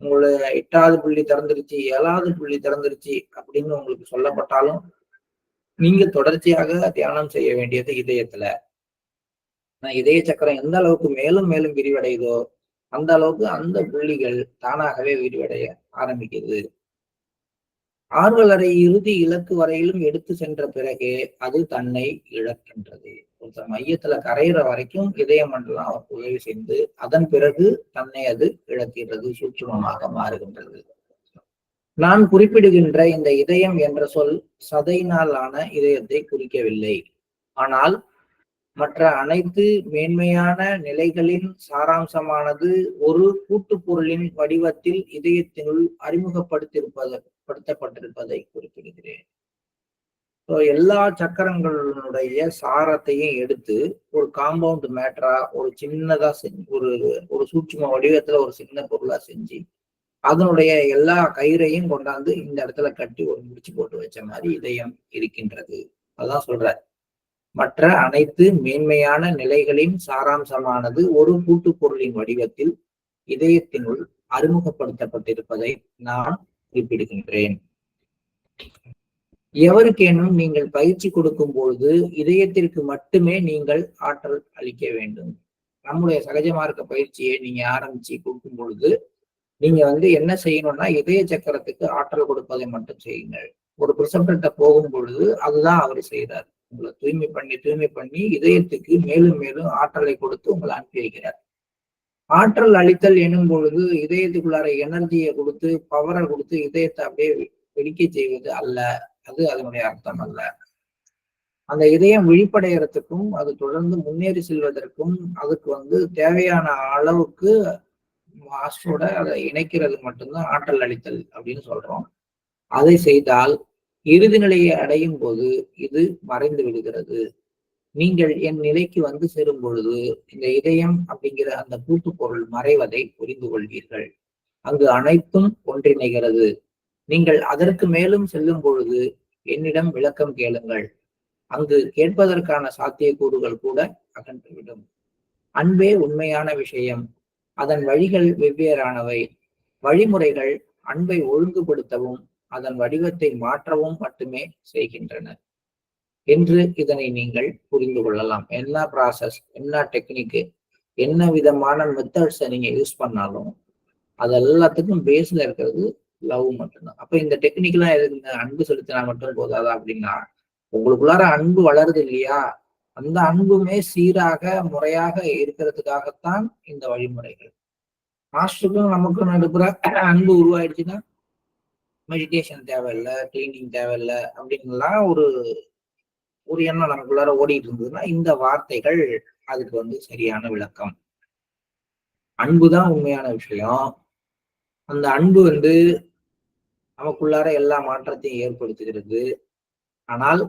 உங்களுடைய 8வது புள்ளி திறந்துருச்சு, 7வது புள்ளி திறந்துருச்சு அப்படின்னு உங்களுக்கு சொல்லப்பட்டாலும் நீங்க தொடர்ச்சியாக தியானம் செய்ய வேண்டியது இதயத்துல. இதய சக்கரம் எந்த அளவுக்கு மேலும் மேலும் விரிவடையுதோ அந்த அளவுக்கு அந்த புள்ளிகள் தானாகவே விரிவடைய ஆரம்பிக்குது. ஆறுதல் அறை இறுதி இலக்கு வரையிலும் எடுத்து சென்ற பிறகே அது தன்னை இழக்கின்றது. ஒருத்தர் மையத்துல கரையிற வரைக்கும் இதய மண்டலம் அவருக்கு உதவி செய்து அதன் பிறகு தன்னை அது இழக்கிறது, சூட்சுமமாக மாறுகின்றது. நான் குறிப்பிடுகின்ற இந்த இதயம் என்ற சொல் சதையினால் ஆன இதயத்தை குறிக்கவில்லை. ஆனால் மற்ற அனைத்து மேன்மையான நிலைகளின் சாராம்சமானது ஒரு கூட்டுப் பொருளின் வடிவத்தில் இதயத்தினுள் அறிமுகப்படுத்தப்பட்டிருப்பதை குறிப்பிடுகிறேன். எல்லா சக்கரங்களுடைய சாரத்தையும் எடுத்து ஒரு காம்பவுண்ட் மேட்டரா ஒரு சின்னதா செஞ்சு ஒரு சூட்சும வடிவத்துல ஒரு சின்ன பொருளா செஞ்சு அதனுடைய எல்லா கயிறையும் கொண்டாந்து இந்த இடத்துல கட்டி ஒரு முடிச்சு போட்டு வச்ச மாதிரி இதயம் இருக்கின்றது. அதான் சொல்ற, மற்ற அனைத்து மேன்மையான நிலைகளின் சாராம்சமானது ஒரு கூட்டுப் பொருளின் வடிவத்தில் இதயத்தினுள் அறிமுகப்படுத்தப்பட்டிருப்பதை நான் குறிப்பிடுகின்றேன். எவருக்கேனும் நீங்கள் பயிற்சி கொடுக்கும் பொழுது இதயத்திற்கு மட்டுமே நீங்கள் ஆற்றல் அளிக்க வேண்டும். நம்முடைய சகஜ மார்க்க பயிற்சியை நீங்க ஆரம்பிச்சு கொடுக்கும் பொழுது நீங்க என்ன செய்யணும்னா இதய சக்கரத்துக்கு ஆற்றல் கொடுப்பதை மட்டும் செய்யுங்கள். ஒரு பிரிசப்டர்கிட்ட போகும் பொழுது அதுதான் அவர் செய்யறார். உங்களை தூய்மை பண்ணி இதயத்துக்கு மேலும் மேலும் ஆற்றலை கொடுத்து உங்களை அனுப்பி வைக்கிறார். ஆற்றல் அளித்தல் எனும் பொழுது இதயத்துக்குள்ளார எனர்ஜியை கொடுத்து பவரை கொடுத்து இதயத்தை அப்படியே வெடிக்க செய்வது அல்ல. அது அதனுடைய அர்த்தம் அல்ல. அந்த இதயம் விழிப்படைகிறதுக்கும் அது தொடர்ந்து முன்னேறி செல்வதற்கும் அதுக்கு தேவையான அளவுக்கு மாஸ்டரோட அதை இணைக்கிறது மட்டும்தான் ஆற்றல் அளித்தல் அப்படின்னு சொல்றோம். அதை செய்தால் இறுதி நிலையை அடையும் போது இது மறைந்து விடுகிறது. நீங்கள் என் நிலைக்கு சேரும் பொழுது இந்த இதயம் அப்படிங்கிற அந்த கூட்டு பொருள் மறைவதை புரிந்து கொள்வீர்கள். அங்கு அனைத்தும் ஒன்றிணைகிறது. நீங்கள் அதற்கு மேலும் செல்லும் பொழுது என்னிடம் விளக்கம் கேளுங்கள். அங்கு கேட்பதற்கான சாத்தியக்கூறுகள் கூட அகன்றுவிடும். அன்பே உண்மையான விஷயம். அதன் வழிகள் வெவ்வேறானவை. வழிமுறைகள் அன்பை ஒழுங்குபடுத்தவும் அதன் வடிவத்தை மாற்றவும் மட்டுமே செய்கின்றன என்று இதனை நீங்கள் புரிந்து கொள்ளலாம். என்ன ப்ராசஸ், என்ன டெக்னிக்கு, என்ன விதமான மெத்தட்ஸை நீங்க யூஸ் பண்ணாலும் அது எல்லாத்துக்கும் பேஸ்ல இருக்கிறது லவ் மட்டும்தான். அப்ப இந்த டெக்னிக்லாம் எதுக்குங்க? அன்பு செலுத்தினா மட்டும் போதாதா அப்படின்னா, உங்களுக்குள்ளார அன்பு வளருது இல்லையா, அந்த அன்புமே சீராக முறையாக இருக்கிறதுக்காகத்தான் இந்த வழிமுறைகள். மாஸ்டருக்கும் நமக்கும் நடுப்புற அன்பு உருவாயிடுச்சுன்னா மெடிடேஷன் தேவையில்லை, கிளீனிங் தேவையில்லை அப்படின்லாம் ஒரு எண்ணம் நமக்குள்ளார ஓடிட்டு இருந்ததுன்னா இந்த வார்த்தைகள் அதுக்கு சரியான விளக்கம். அன்புதான் உண்மையான விஷயம். அந்த அன்பு நமக்குள்ளார எல்லா மாற்றத்தையும் ஏற்படுத்துகிறது. ஆனால்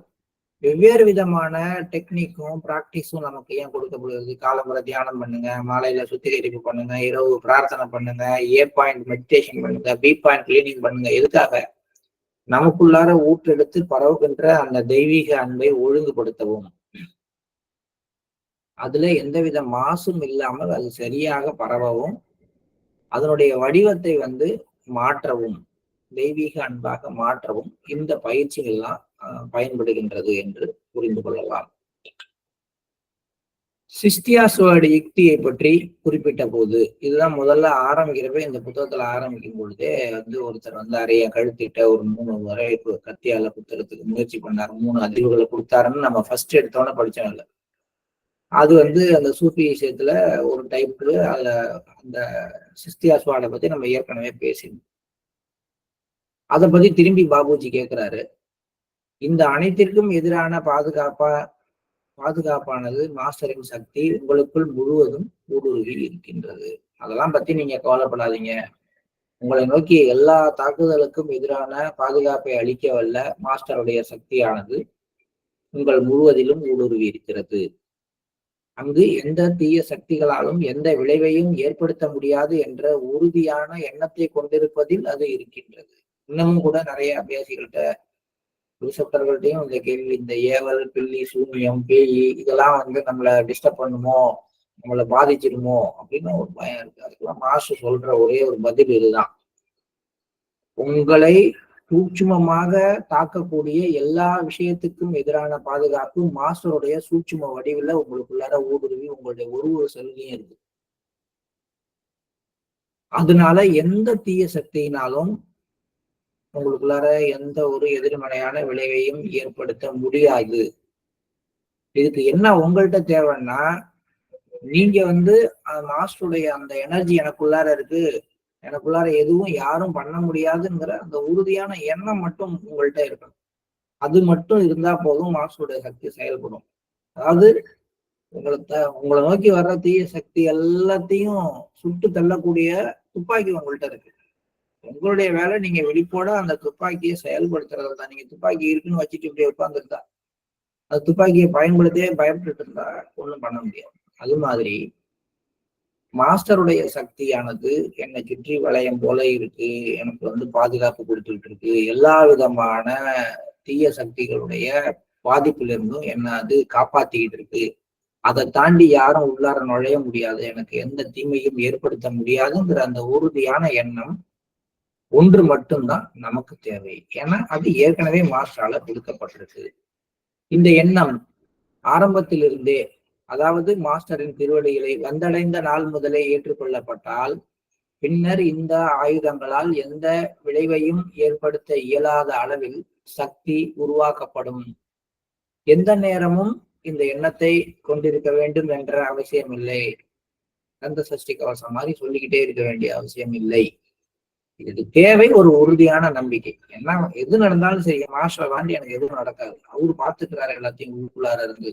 வெவ்வேறு விதமான டெக்னிக்கும் பிராக்டிஸும் நமக்கு ஏன் கொடுக்கப்படுகிறது? காலம்புற தியானம் பண்ணுங்க, மாலையில சுத்திகரிப்பு பண்ணுங்க, இரவு பிரார்த்தனை பண்ணுங்க, A பாயிண்ட் மெடிடேஷன் பண்ணுங்க, B பாயிண்ட் கிளீனிங் பண்ணுங்க. எதுக்காக? நமக்குள்ளார ஊற்றெடுத்து பரவுகின்ற அந்த தெய்வீக அன்பை ஒழுங்குபடுத்தவும், அதுல எந்தவித மாசும் இல்லாமல் அது சரியாக பரவவும், அதனுடைய வடிவத்தை மாற்றவும், தெய்வீக அன்பாக மாற்றவும் இந்த பயிற்சிகள்லாம் பயன்படுகின்றது என்று புரிந்து கொள்ளலாம். சிஸ்டியாஸ்வார்டு யுக்தியை பற்றி குறிப்பிட்ட போது, இதுதான் முதல்ல ஆரம்பிக்கிறப்ப இந்த புத்தகத்துல ஆரம்பிக்கும் பொழுதே ஒருத்தர் அறைய கழுத்திட்ட ஒரு 3 வரை கத்தியால குத்துறதுக்கு முயற்சி பண்ணாரு, 3 அதிர்வுகளை கொடுத்தாருன்னு நம்ம ஃபர்ஸ்ட் எடுத்தோன்னு படிச்சோம். இல்லை, அது அந்த சூஃபி விஷயத்துல ஒரு டைப்பு. அதுல அந்த சிஸ்டியாஸ்வார்டை பத்தி நம்ம ஏற்கனவே பேசினோம். அதை பத்தி திரும்பி பாபுஜி கேட்கிறாரு, இந்த அனைத்திற்கும் எதிரான பாதுகாப்பானது மாஸ்டரின் சக்தி உங்களுக்குள் முழுவதும் ஊடுருவி இருக்கின்றது. அதெல்லாம் பத்தி நீங்க கவலைப்படாதீங்க. உங்களை நோக்கி எல்லா தாக்குதலுக்கும் எதிரான பாதுகாப்பை அளிக்க வல்ல மாஸ்டருடைய சக்தியானது உங்கள் முழுவதிலும் ஊடுருவி இருக்கிறது. அங்கு எந்த தீய சக்திகளாலும் எந்த விளைவையும் ஏற்படுத்த முடியாது என்ற உறுதியான எண்ணத்தை கொண்டிருப்பதில் அது இருக்கின்றது. இன்னமும் கூட நிறைய அபியாசிகள்கிட்ட ரிசப்டர்கள்ட்டையும் இந்த கேள்வி, இந்த ஏவல், பில்லி, சூன்யம், பேய் இதெல்லாம் நம்மளை டிஸ்டர்ப் பண்ணுமோ, நம்மளை பாதிச்சிருமோ அப்படின்னு ஒரு பயம் இருக்கு. அதுக்கெல்லாம் மாஸ்டர் சொல்ற ஒரே ஒரு பதில் இதுதான். உங்களை சூட்சுமமாக தாக்கக்கூடிய எல்லா விஷயத்துக்கும் எதிரான பாதுகாப்பு மாஸ்டருடைய சூட்சும வடிவில் உங்களுக்குள்ளார ஊடுருவி உங்களுடைய ஒரு செல்லையும் இருக்கு. அதனால எந்த தீய சக்தியினாலும் உங்களுக்குள்ளார எந்த ஒரு எதிர்மறையான விளைவையும் ஏற்படுத்த முடியாது. இதுக்கு என்ன உங்கள்கிட்ட தேவைன்னா, நீங்க மாஸ்டருடைய அந்த எனர்ஜி எனக்குள்ளார இருக்கு, எனக்குள்ளார எதுவும் யாரும் பண்ண முடியாதுங்கிற அந்த உறுதியான எண்ணம் மட்டும் உங்கள்கிட்ட இருக்கணும். அது மட்டும் இருந்தா போதும், மாஸ்டருடைய சக்தி செயல்படும். அதாவது உங்களை நோக்கி வர்ற தீய சக்தி எல்லாத்தையும் சுட்டு தள்ளக்கூடிய துப்பாக்கி உங்கள்கிட்ட இருக்கு. உங்களுடைய வேலை நீங்க விழிப்போட அந்த துப்பாக்கியை செயல்படுத்துறது தான். நீங்க துப்பாக்கி இருக்குன்னு வச்சுட்டு இப்படி உட்கார்ந்துருந்தா, அது துப்பாக்கியை பயன்படுத்தவே பயப்பட்டு இருந்தா ஒண்ணும் பண்ண முடியாது. அது மாதிரி மாஸ்டருடைய சக்தியானது என்னை சுற்றி வளையம் போல இருக்கு, எனக்கு பாதுகாப்பு கொடுத்துட்டு இருக்கு. எல்லா விதமான தீய சக்திகளுடைய பாதிப்பிலிருந்தும் என்ன அது காப்பாத்திக்கிட்டு இருக்கு. அதை தாண்டி யாரும் உள்ளார நுழைய முடியாது, எனக்கு எந்த தீமையும் ஏற்படுத்த முடியாதுங்கிற அந்த உறுதியான எண்ணம் ஒன்று மட்டும்தான் நமக்கு தேவை. ஏன்னா அது ஏற்கனவே மாஸ்டரால கொடுக்கப்பட்டிருக்கு. இந்த எண்ணம் ஆரம்பத்திலிருந்தே, அதாவது மாஸ்டரின் திருவடிகளை வந்தடைந்த நாள் முதலே ஏற்றுக்கொள்ளப்பட்டால், பின்னர் இந்த ஆயுதங்களால் எந்த விளைவையும் ஏற்படுத்த இயலாத அளவில் சக்தி உருவாக்கப்படும். எந்த நேரமும் இந்த எண்ணத்தை கொண்டிருக்க வேண்டும் என்ற அவசியம் இல்லை. கந்த சஷ்டி கவசம் மாதிரி சொல்லிக்கிட்டே இருக்க வேண்டிய அவசியம் இல்லை. இதுக்கு தேவை ஒரு உறுதியான நம்பிக்கை. ஏன்னா எது நடந்தாலும் சரி, மாஸ்டர் தாண்டி எனக்கு எதுவும் நடக்காது, அவரு பார்த்துக்கிறாரு எல்லாத்தையும் உள்ளுக்குள்ளார இருந்து.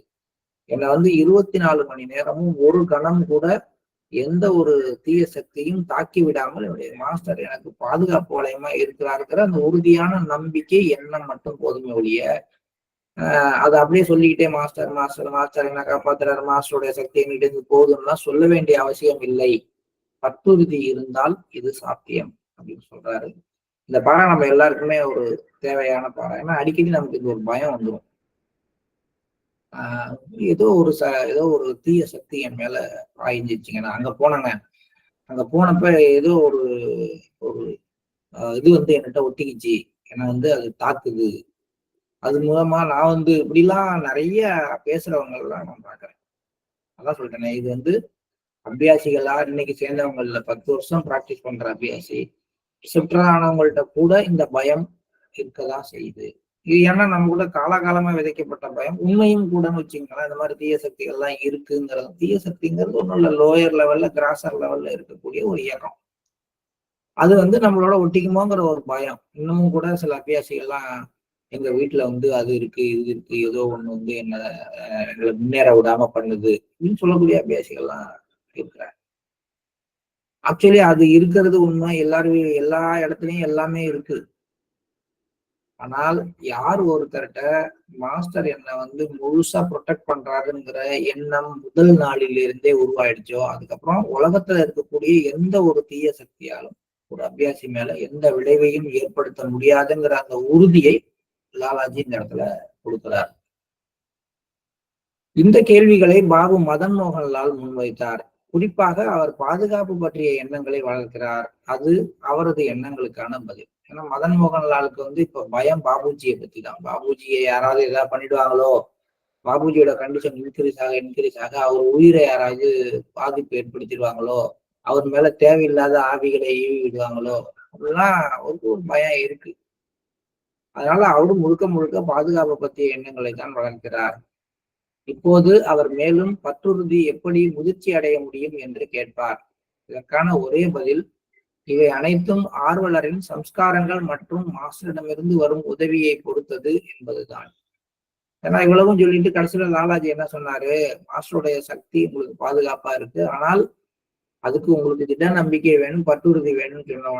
என்னை 24 மணி நேரமும் ஒரு கணம் கூட எந்த ஒரு தீய சக்தியும் தாக்கி விடாமல் என்னுடைய மாஸ்டர் எனக்கு பாதுகாப்பு வளையமா இருக்கிறாருங்கிற அந்த உறுதியான நம்பிக்கை எண்ணம் மட்டும் போதுமே ஒழிய, அதை அப்படியே சொல்லிக்கிட்டே மாஸ்டர் மாஸ்டர் மாஸ்டர் என்ன காப்பாத்துறாரு, மாஸ்டருடைய சக்தி எங்கிட்ட போதும்னா சொல்ல வேண்டிய அவசியம் இல்லை. பற்றுறுதி இருந்தால் இது சாத்தியம் அப்படின்னு சொல்றாரு. இந்த பாடம் நம்ம எல்லாருக்குமே ஒரு தேவையான பாடம். ஏன்னா அடிக்கடி நமக்கு இது ஒரு பயம் வந்துடும். ஏதோ ஒரு தீய சக்தி என் மேல பாய்ஞ்சிச்சுங்க. நான் அங்க போனேங்க, அங்க போனப்ப ஏதோ ஒரு ஒரு இது என்கிட்ட ஒட்டிக்கிச்சு, என்னை அது தாக்குது. அது மூலமா நான் இப்படிலாம் நிறைய பேசுறவங்க எல்லாம் நான் பாக்குறேன். அதான் சொல்றேன், இது அபியாசிகளா இன்னைக்கு சேர்ந்தவங்கள்ல 10 வருஷம் பிராக்டிஸ் பண்ற அபியாசி சுற்றானவங்கள்ட்ட கூட இந்த பயம் இருக்கதான் செய்யுது. இது ஏன்னா நம்ம கூட காலகாலமா விதைக்கப்பட்ட பயம் உண்மையும் கூடன்னு வச்சுக்கலாம். இந்த மாதிரி தீய சக்திகள் எல்லாம் இருக்குங்கிறது, தீய சக்திங்கிறது ஒன்றும் இல்லை, லோயர் லெவல்ல கிராசர் லெவல்ல இருக்கக்கூடிய ஒரு இயக்கம். அது நம்மளோட ஒட்டிக்குமோங்கிற ஒரு பயம் இன்னமும் கூட சில அபியாசிகள்லாம் எங்க வீட்டுல அது இருக்கு இது இருக்கு, ஏதோ ஒண்ணு என்ன எங்களை முன்னேற விடாம பண்ணுது அப்படின்னு சொல்லக்கூடிய அபியாசிகள்லாம் இருக்கிறாங்க. ஆக்சுவலி அது இருக்கிறது உண்மை, எல்லா இடத்துலயும் எல்லாமே இருக்கு. ஆனால் யார் ஒருத்தர்கிட்ட மாஸ்டர் என்னை முழுசா ப்ரொடெக்ட் பண்றாருங்கிற எண்ணம் முதல் நாளில இருந்தே உருவாயிடுச்சோ, அதுக்கப்புறம் உலகத்துல இருக்கக்கூடிய எந்த ஒரு தீய சக்தியாலும் ஒரு அபியாசி மேல எந்த விளைவையும் ஏற்படுத்த முடியாதுங்கிற அந்த உறுதியை லாலாஜி இந்த இடத்துல கொடுக்கிறார். இந்த கேள்விகளை பாபு மதன் மோகன்லால் முன்வைத்தார். குறிப்பாக அவர் பாதுகாப்பு பற்றிய எண்ணங்களை வளர்க்கிறார். அது அவரது எண்ணங்களுக்கான பதில். ஏன்னா மதன் மோகன்லாலுக்கு இப்ப பயம் பாபுஜியை பத்தி தான். பாபுஜியை யாராவது ஏதாவது பண்ணிடுவாங்களோ, பாபுஜியோட கண்டிஷன் இன்க்ரீஸ் ஆக அவர் உயிரை யாராவது பாதிப்பு ஏற்படுத்திடுவாங்களோ, அவர் மேல தேவையில்லாத ஆவிகளை ஈவி விடுவாங்களோ, அப்படிலாம் ஒரு பயம் இருக்கு. அதனால அவரு முழுக்க முழுக்க பாதுகாப்பை பற்றிய எண்ணங்களை தான் வளர்க்கிறார். இப்போது அவர் மேலும் பற்றுறுதி எப்படி முதிர்ச்சி அடைய முடியும் என்று கேட்பார். இதற்கான ஒரே பதில், இவை அனைத்தும் ஆர்வலரின் சம்ஸ்காரங்கள் மற்றும் மாஸ்டரிடமிருந்து வரும் உதவியை பொறுத்தது என்பதுதான். ஏன்னா இவ்வளவும் சொல்லிட்டு கடைசியில லாலாஜி என்ன சொன்னாரு, மாஸ்டருடைய சக்தி உங்களுக்கு பாதுகாப்பா இருக்கு, ஆனால் அதுக்கு உங்களுக்கு திட நம்பிக்கை வேணும், பற்றுறுதி வேணும்னு சொன்ன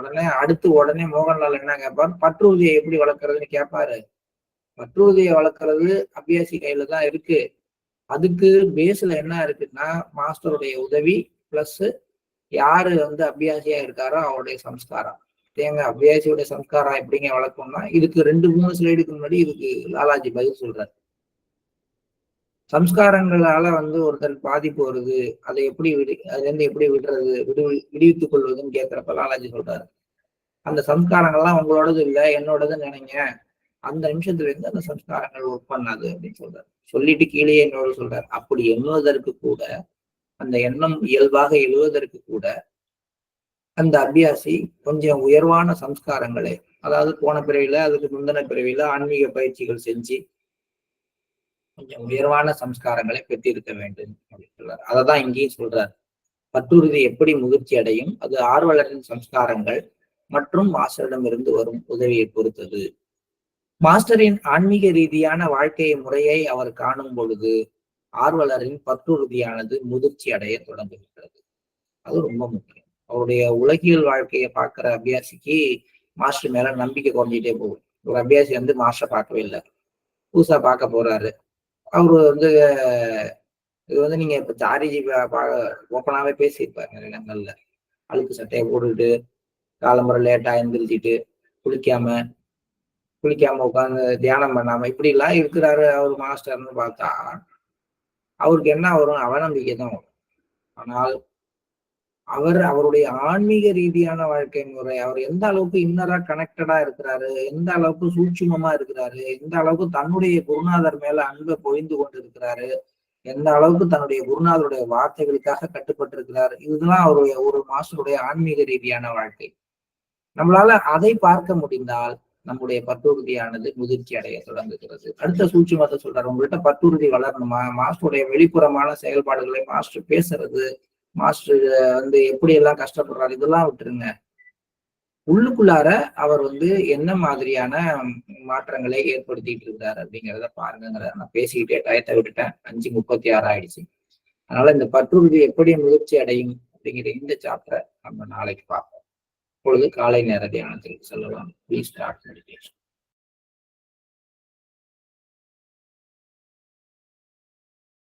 உடனே மோகன்லால் என்ன கேட்பார், பற்றுறுதியை எப்படி வளர்க்கறதுன்னு கேட்பாரு. பற்றுறுதியை வளர்க்கறது அபியாசி கையில தான் இருக்கு. அதுக்கு பேஸ்ல என்ன இருக்குன்னா மாஸ்டருடைய உதவி பிளஸ் யாரு அபியாசியா இருக்காரோ அவருடைய சம்ஸ்காரம். ஏங்க அபியாசியோட சம்ஸ்காரம் எப்படிங்க வளர்க்கணும்னா, இதுக்கு 2-3 ஸ்லைடுக்கு முன்னாடி இதுக்கு லாலாஜி பதில் சொல்றாரு. சம்ஸ்காரங்களால ஒருத்தர் பாதிப்பு வருது, அதை அதுல இருந்து எப்படி விடுவித்துக் கொள்வதுன்னு கேட்கிறப்ப லாலாஜி சொல்றாரு, அந்த சம்ஸ்காரங்கள்லாம் உங்களோடது இல்லை என்னோடதுன்னு நினைங்க, அந்த நிமிஷத்துல இருந்து அந்த சம்ஸ்காரங்கள் ஒர்க் பண்ணாது அப்படின்னு சொல்றாரு. சொல்லிட்டு கீழே என்னோட சொல்றாரு, அப்படி எண்ணுவதற்கு கூட, அந்த எண்ணம் இயல்பாக எழுவதற்கு கூட அந்த அபியாசி கொஞ்சம் உயர்வான சம்ஸ்காரங்களை, அதாவது போன பிறவில அதுக்கு முந்தின பிறவில ஆன்மீக பயிற்சிகள் செஞ்சு கொஞ்சம் உயர்வான சம்ஸ்காரங்களை பெற்றிருக்க வேண்டும் அப்படின்னு சொல்றாரு. அததான் இங்கேயும் சொல்றாரு. பற்றுறுதி எப்படி முதிர்ச்சி அடையும்? அது ஆர்வலரின் சம்ஸ்காரங்கள் மற்றும் மாஸ்டரிடம் இருந்து வரும் உதவியை பொறுத்தது. மாஸ்டரின் ஆன்மீக ரீதியான வாழ்க்கை முறையை அவர் காணும் பொழுது ஆர்வலரின் பற்றுறுதியானது முதிர்ச்சி அடைய தொடங்குகிறது. அது ரொம்ப முக்கியம். அவருடைய உலகியல் வாழ்க்கையை பார்க்கிற அபியாசிக்கு மாஸ்டர் மேல நம்பிக்கை குறைஞ்சிட்டே போகும். ஒரு அபியாசி வந்து மாஸ்டர் பார்க்கவே இல்லை, புதுசா பார்க்க போறாரு. அவரு வந்து இது வந்து நீங்க இப்ப சாரிஜி ஓப்பனாவே பேசியிருப்பாரு நிறைய இடங்கள்ல. அழுக்கு சட்டையை போட்டுக்கிட்டு காலம்புரை லேட்டா எழுந்திரிச்சிட்டு குளிக்காம உட்காந்து தியானம் பண்ணாம இப்படி எல்லாம் இருக்கிறாரு அவர் மாஸ்டர்னு பார்த்தா அவருக்கு என்ன வரும்? அவநம்பிக்கை தான் வரும். ஆனால் அவருடைய ஆன்மீக ரீதியான வாழ்க்கை முறை, அவர் எந்த அளவுக்கு இன்னரா கனெக்டடா இருக்கிறாரு, எந்த அளவுக்கு சூட்சுமமா இருக்கிறாரு, எந்த அளவுக்கு தன்னுடைய குருநாதர் மேல அன்பை பொழிந்து கொண்டு இருக்கிறாரு, எந்த அளவுக்கு தன்னுடைய குருநாதருடைய வார்த்தைகளுக்காக கட்டுப்பட்டு இருக்கிறார், இதுதான் அவருடைய ஒரு மாஸ்டருடைய ஆன்மீக ரீதியான வாழ்க்கை. நம்மளால அதை பார்க்க முடிந்தால் நம்முடைய பற்றுறுதியானது முதிர்ச்சி அடைய தொடங்குகிறது. அடுத்த சூட்சுமத்தை சொல்றாரு, உங்கள்கிட்ட பற்றுறுதி வளரணுமா? மாஸ்டருடைய வெளிப்புறமான செயல்பாடுகளை மாஸ்டர் பேசுறது, மாஸ்டர் வந்து எப்படி எல்லாம் கஷ்டப்படுறாரு இதெல்லாம் விட்டுருங்க. உள்ளுக்குள்ளார அவர் வந்து என்ன மாதிரியான மாற்றங்களை ஏற்படுத்திட்டு இருக்கிறாரு அப்படிங்கிறத பாருங்கிறத நான் பேசிக்கிட்டே டயத்தை விட்டுட்டேன். 5:36 ஆயிடுச்சு. அதனால இந்த பற்றுறுதி எப்படி முதிர்ச்சி அடையும் அப்படிங்கிற இந்த சாப்டரை நம்ம நாளைக்கு பார்ப்போம். இப்பொழுது காலை நேர தியானத்திற்கு செல்லலாம். Please start meditation.